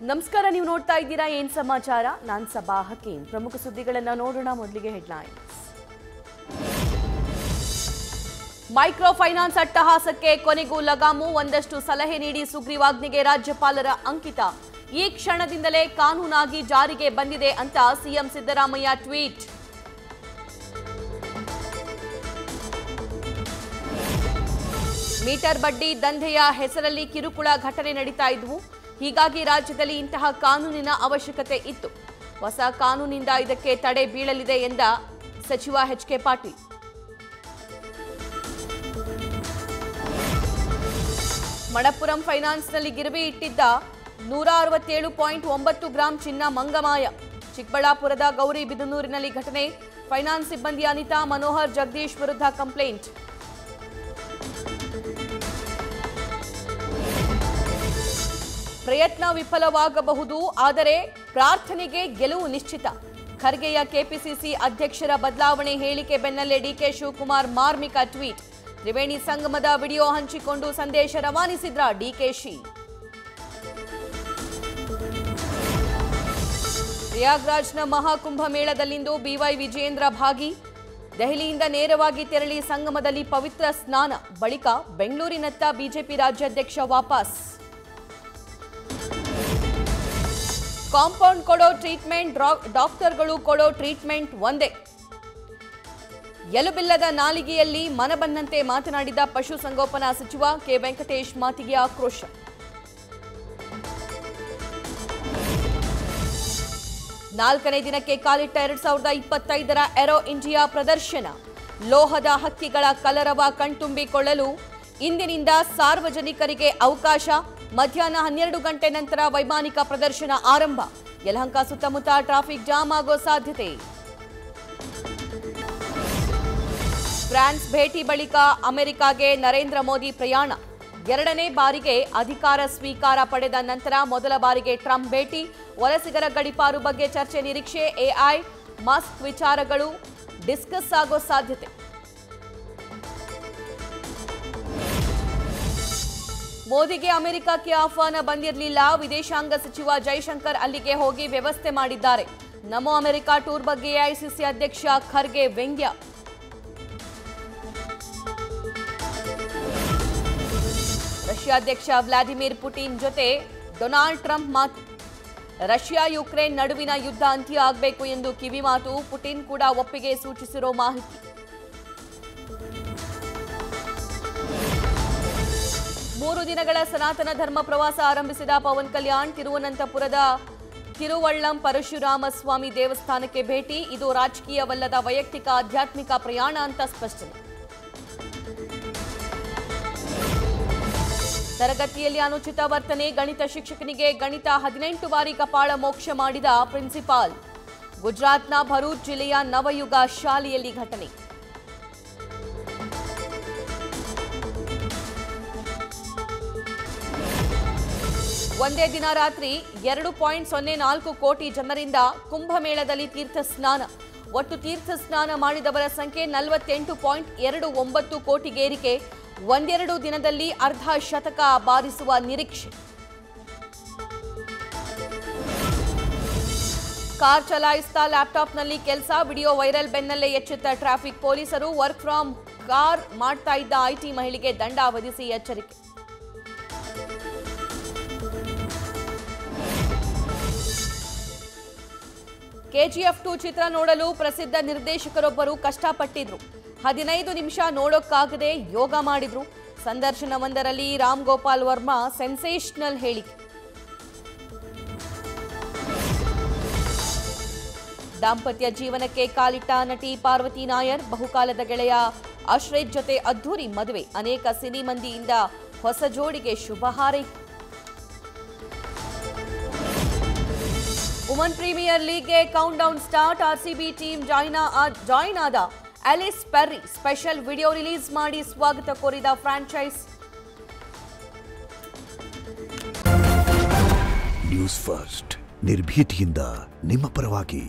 ನಮಸ್ಕಾರ, ನೀವು ನೋಡ್ತಾ ಇದ್ದೀರಾ ಏನ್ ಸಮಾಚಾರ. ನಾನು ಸಬಾ ಹಕೀಂ. ಪ್ರಮುಖ ಸುದ್ದಿಗಳನ್ನು ನೋಡೋಣ. ಮೊದಲಿಗೆ ಹೆಡ್ಲೈನ್ಸ್. ಮೈಕ್ರೋ ಫೈನಾನ್ಸ್ ಅಟ್ಟಹಾಸಕ್ಕೆ ಕೊನೆಗೂ ಲಗಾಮು. ಒಂದಷ್ಟು ಸಲಹೆ ನೀಡಿ ಸುಗ್ರೀವಾಜ್ಞೆಗೆ ರಾಜ್ಯಪಾಲರ ಅಂಕಿತ. ಈ ಕ್ಷಣದಿಂದಲೇ ಕಾನೂನಾಗಿ ಜಾರಿಗೆ ಬಂದಿದೆ ಅಂತ ಸಿಎಂ ಸಿದ್ದರಾಮಯ್ಯ ಟ್ವೀಟ್. ಮೀಟರ್ ಬಡ್ಡಿ ದಂಧೆಯ ಹೆಸರಲ್ಲಿ ಕಿರುಕುಳ ಘಟನೆ ನಡೀತಾ ಇದ್ವು. ಹೀಗಾಗಿ ರಾಜ್ಯದಲ್ಲಿ ಇಂತಹ ಕಾನೂನಿನ ಅವಶ್ಯಕತೆ ಇತ್ತು. ಹೊಸ ಕಾನೂನಿನಿಂದ ಇದಕ್ಕೆ ತಡೆ ಬೀಳಲಿದೆ ಎಂದ ಸಚಿವ ಎಚ್.ಕೆ. ಪಾಟೀಲ್. ಮಣಪ್ಪುರಂ ಫೈನಾನ್ಸ್ನಲ್ಲಿ ಗಿರವಿ ಇಟ್ಟಿದ್ದ 167.9 ಗ್ರಾಂ ಚಿನ್ನ ಮಂಗಮಾಯ. ಚಿಕ್ಕಬಳ್ಳಾಪುರದ ಗೌರಿಬಿದನೂರಿನಲ್ಲಿ ಘಟನೆ. ಫೈನಾನ್ಸ್ ಸಿಬ್ಬಂದಿ ಅನಿತಾ ಮನೋಹರ್ ಜಗದೀಶ್ ವಿರುದ್ಧ ಕಂಪ್ಲೇಂಟ್. ಪ್ರಯತ್ನ ವಿಫಲವಾಗಬಹುದು, ಆದರೆ ಪ್ರಾರ್ಥನೆಗೆ ಗೆಲುವು ನಿಶ್ಚಿತ. ಖರ್ಗೆಯ ಕೆಪಿಸಿಸಿ ಅಧ್ಯಕ್ಷರ ಬದಲಾವಣೆ ಹೇಳಿಕೆ ಬೆನ್ನಲ್ಲೇ ಡಿಕೆ ಶಿವಕುಮಾರ್ ಮಾರ್ಮಿಕ ಟ್ವೀಟ್. ತ್ರಿವೇಣಿ ಸಂಗಮದ ವಿಡಿಯೋ ಹಂಚಿಕೊಂಡು ಸಂದೇಶ ರವಾನಿಸಿದ್ರ ಡಿಕೆಶಿ. ಪ್ರಯಾಗ್ರಾಜ್ನ ಮಹಾಕುಂಭ ಮೇಳದಲ್ಲಿಂದು ಬಿವೈ ವಿಜಯೇಂದ್ರ ಭಾಗಿ. ದೆಹಲಿಯಿಂದ ನೇರವಾಗಿ ತೆರಳಿ ಸಂಗಮದಲ್ಲಿ ಪವಿತ್ರ ಸ್ನಾನ. ಬಳಿಕ ಬೆಂಗಳೂರಿನತ್ತ ಬಿಜೆಪಿ ರಾಜ್ಯಾಧ್ಯಕ್ಷ ವಾಪಸ್. ಕಾಂಪೌಂಡ್ ಕೊಡೋ ಟ್ರೀಟ್ಮೆಂಟ್, ಡಾಕ್ಟರ್ಗಳು ಕೊಡೋ ಟ್ರೀಟ್ಮೆಂಟ್ ಒಂದೇ. ಎಲುಬಿಲ್ಲದ ನಾಲಿಗೆಯಲ್ಲಿ ಮನಬಂದಂತೆ ಮಾತನಾಡಿದ ಪಶುಸಂಗೋಪನಾ ಸಚಿವ ಕೆ ವೆಂಕಟೇಶ್ ಮಾತಿಗೆ ಆಕ್ರೋಶ. ನಾಲ್ಕನೇ ದಿನಕ್ಕೆ ಕಾಲಿಟ್ಟ 2025ರ ಏರೋ ಇಂಡಿಯಾ ಪ್ರದರ್ಶನ. ಲೋಹದ ಹಕ್ಕಿಗಳ ಕಲರವ ಕಣ್ತುಂಬಿಕೊಳ್ಳಲು ಇಂದಿನಿಂದ ಸಾರ್ವಜನಿಕರಿಗೆ ಅವಕಾಶ. ಮಧ್ಯಾಹ್ನ 12 ಗಂಟೆ ನಂತರ ವೈಮಾನಿಕ ಪ್ರದರ್ಶನ ಆರಂಭ. ಯಲಹಂಕ ಸುತ್ತಮುತ್ತ ಟ್ರಾಫಿಕ್ ಜಾಮ್ ಆಗೋ ಸಾಧ್ಯತೆ. ಫ್ರಾನ್ಸ್ ಭೇಟಿ ಬಳಿಕ ಅಮೆರಿಕಾಗೆ ನರೇಂದ್ರ ಮೋದಿ ಪ್ರಯಾಣ. ಎರಡನೇ ಬಾರಿಗೆ ಅಧಿಕಾರ ಸ್ವೀಕಾರ ಪಡೆದ ನಂತರ ಮೊದಲ ಬಾರಿಗೆ ಟ್ರಂಪ್ ಭೇಟಿ. ವಲಸಿಗರ ಗಡೀಪಾರು ಬಗ್ಗೆ ಚರ್ಚೆ ನಿರೀಕ್ಷೆ. ಎಐ, ಮಸ್ಕ್ ವಿಚಾರಗಳು ಡಿಸ್ಕಸ್ ಆಗೋ ಸಾಧ್ಯತೆ. ಮೋದಿಗೆ ಅಮೆರಿಕಕ್ಕೆ ಆಹ್ವಾನ ಬಂದಿರಲಿಲ್ಲ. ವಿದೇಶಾಂಗ ಸಚಿವ ಜೈಶಂಕರ್ ಅಲ್ಲಿಗೆ ಹೋಗಿ ವ್ಯವಸ್ಥೆ ಮಾಡಿದ್ದಾರೆ. ನಮೋ ಅಮೆರಿಕ ಟೂರ್ ಬಗ್ಗೆ ಎಐಸಿಸಿ ಅಧ್ಯಕ್ಷ ಖರ್ಗೆ ವ್ಯಂಗ್ಯ. ರಷ್ಯಾ ಅಧ್ಯಕ್ಷ ವ್ಲಾದಿಮಿರ್ ಪುಟಿನ್ ಜೊತೆ ಡೊನಾಲ್ಡ್ ಟ್ರಂಪ್ ಮಾತು. ರಷ್ಯಾ ಯುಕ್ರೇನ್ ನಡುವಿನ ಯುದ್ಧ ಅಂತ್ಯ ಆಗಬೇಕು ಎಂದು ಕಿವಿಮಾತು. ಪುಟಿನ್ ಕೂಡ ಒಪ್ಪಿಗೆ ಸೂಚಿಸಿರೋ ಮಾಹಿತಿ. ಮೂರು ದಿನಗಳ ಸನಾತನ ಧರ್ಮ ಪ್ರವಾಸ ಆರಂಭಿಸಿದ ಪವನ್ ಕಲ್ಯಾಣ್. ತಿರುವನಂತಪುರದ ತಿರುವಳ್ಳಂ ಪರಶುರಾಮ ಸ್ವಾಮಿ ದೇವಸ್ಥಾನಕ್ಕೆ ಭೇಟಿ. ಇದು ರಾಜಕೀಯವಲ್ಲದ ವೈಯಕ್ತಿಕ ಆಧ್ಯಾತ್ಮಿಕ ಪ್ರಯಾಣ ಅಂತ ಸ್ಪಷ್ಟನೆ. ತರಗತಿಯಲ್ಲಿ ಅನುಚಿತ ವರ್ತನೆ. ಗಣಿತ ಶಿಕ್ಷಕನಿಗೆ ಗಣಿತ 18 ಬಾರಿ ಕಪಾಳ ಮೋಕ್ಷ ಮಾಡಿದ ಪ್ರಿನ್ಸಿಪಾಲ್. ಗುಜರಾತ್ನ ಭರೂಚ್ ಜಿಲ್ಲೆಯ ನವಯುಗ ಶಾಲೆಯಲ್ಲಿ ಘಟನೆ. ಒಂದೇ ದಿನ ರಾತ್ರಿ 2.04 ಕೋಟಿ ಜನರಿಂದ ಕುಂಭಮೇಳದಲ್ಲಿ ತೀರ್ಥ ಸ್ನಾನ. ಒಟ್ಟು ತೀರ್ಥ ಸ್ನಾನ ಮಾಡಿದವರ ಸಂಖ್ಯೆ 48.29 ಕೋಟಿಗೇರಿಕೆ. ಒಂದೆರಡು ದಿನದಲ್ಲಿ ಅರ್ಧ ಶತಕ ಬಾರಿಸುವ ನಿರೀಕ್ಷೆ. ಕಾರ್ ಚಲಾಯಿಸ್ತಾ ಲ್ಯಾಪ್ಟಾಪ್ನಲ್ಲಿ ಕೆಲಸ. ವಿಡಿಯೋ ವೈರಲ್ ಬೆನ್ನಲ್ಲೇ ಎಚ್ಚೆತ್ತ ಟ್ರಾಫಿಕ್ ಪೊಲೀಸರು. ವರ್ಕ್ ಫ್ರಮ್ ಕಾರ್ ಮಾಡ್ತಾ ಇದ್ದ ಐಟಿ ಮಹಿಳೆಗೆ ದಂಡ ವಿಧಿಸಿ ಎಚ್ಚರಿಕೆ. ಕೆಜಿಎಫ್ 2 ಚಿತ್ರ ನೋಡಲು ಪ್ರಸಿದ್ಧ ನಿರ್ದೇಶಕರೊಬ್ಬರು ಕಷ್ಟಪಟ್ಟಿದ್ರು. 15 ನಿಮಿಷ ನೋಡೋಕ್ಕಾಗದೆ ಯೋಗ ಮಾಡಿದ್ರು. ಸಂದರ್ಶನವೊಂದರಲ್ಲಿ ರಾಮ್ ಗೋಪಾಲ್ ವರ್ಮಾ ಸೆನ್ಸೇಷನಲ್ ಹೇಳಿಕೆ. ದಾಂಪತ್ಯ ಜೀವನಕ್ಕೆ ಕಾಲಿಟ್ಟ ನಟಿ ಪಾರ್ವತಿ ನಾಯರ್. ಬಹುಕಾಲದ ಗೆಳೆಯ ಅಶ್ರೇತ್ ಜೊತೆ ಅದ್ಧೂರಿ ಮದುವೆ. ಅನೇಕ ಸಿನಿ ಮಂದಿಯಿಂದ ಹೊಸ ಜೋಡಿಗೆ ಶುಭ ಹಾರೈಕೆ. ವುಮನ್ ಪ್ರೀಮಿಯರ್ ಲೀಗ್ಗೆ countdown start. RCB team join ಆದ Ellyse Perry special video release ಮಾಡಿ ಸ್ವಾಗತ ಕೋರಿದ ಫ್ರಾಂಚೈಸ್. ನ್ಯೂಸ್ ಫಸ್ಟ್ ನಿರ್ಭೀತಿಯಿಂದ ನಿಮ್ಮ ಪರವಾಗಿ.